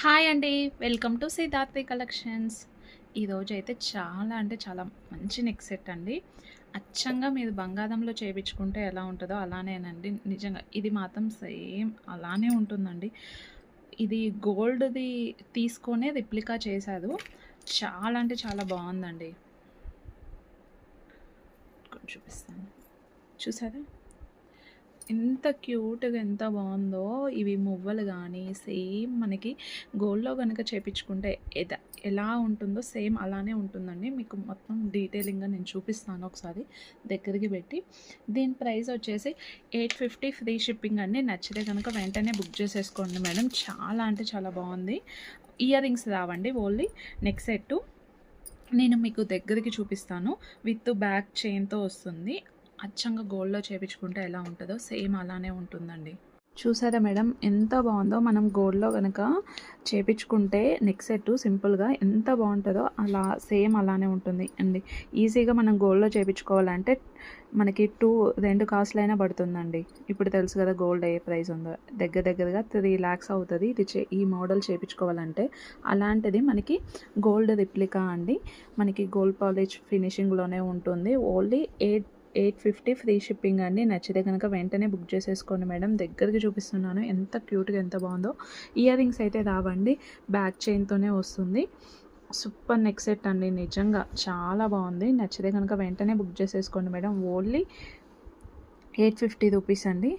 Hi అండి. Welcome to Siddharthi collections. ఈరోజైతే చాలా అంటే చాలా మంచి నెక్ సెట్ అండి. అచ్చంగా మీరు బంగారంలో చేపించుకుంటే ఎలా ఉంటదో అలానేనండి. నిజంగా ఇది మాత్రం సేమ్ అలానే ఉంటుందండి. ఇది గోల్డ్‌ది తీసుకొనే రిప్లికా చేశారు. చాలా అంటే చాలా బావుందండి. చూపిస్తాను. చూసారా? ఎంత క్యూట్‌గా ఎంత బావుందో. ఇవి మువ్వలు గానీ, సేమ్ మనకి గోల్డ్‌లో గనక చేపించుకుంటే ఎలా ఉంటుందో సేమ్ అలానే ఉంటుందండి. మీకు మొత్తం డీటెయిలింగ్‌గా నేను చూపిస్తాను ఒకసారి దగ్గరికి పెట్టి. దీని ప్రైస్ వచ్చేసి 850 ఫ్రీ షిప్పింగ్ అండి. నచ్చితే గనక వెంటనే బుక్ చేసేసుకోండి మేడం. చాలా అంటే చాలా బావుంది. ఇయర్ రింగ్స్ రావండి. Only neck set. నేను మీకు దగ్గరికి చూపిస్తాను. విత్ బ్యాక్ చైన్‌తో వస్తుంది. అచ్చంగా గోల్డ్‌లో చేపించుకుంటే ఎలా ఉంటదో సేమ్ అలానే ఉంటుందండి. చూసారా మేడం ఎంత బావుందో. మనం గోల్డ్‌లో గనక చేపించుకుంటే నెక్ సెట్టు సింపుల్‌గా ఎంత బావుంటదో అలా సేమ్ అలానే ఉంటుంది అండి. ఈజీగా మనం గోల్డ్‌లో చేపించుకోవాలంటే మనకి 2 కాసులైనా పడుతుందండి. ఇప్పుడు తెలుసు కదా గోల్డ్ ఏ ప్రైస్ ఉందో. దగ్గరగా 3 లాక్స్ అవుతది. ఈ మోడల్ చేపించుకోవాలంటే. అలాంటిది మనకి గోల్డ్ రిప్లికా అండి. మనకి గోల్డ్ పాలిష్ ఫినిషింగ్‌లోనే ఉంటుంది. ఓన్లీ 850 ఫ్రీ షిప్పింగ్ అండి. నచ్చితే కనుక వెంటనే బుక్ చేసేసుకోండి మేడం. దగ్గరికి చూపిస్తున్నాను ఎంత క్యూట్‌గా ఎంత బాగుందో. ఇయర్ రింగ్స్ అయితే రావండి. బ్యాక్ చైన్‌తోనే వస్తుంది. సూపర్ నెక్ సెట్ అండి. నిజంగా చాలా బాగుంది. నచ్చితే కనుక వెంటనే బుక్ చేసేసుకోండి మేడం. ఓన్లీ 850 రూపీస్ అండి.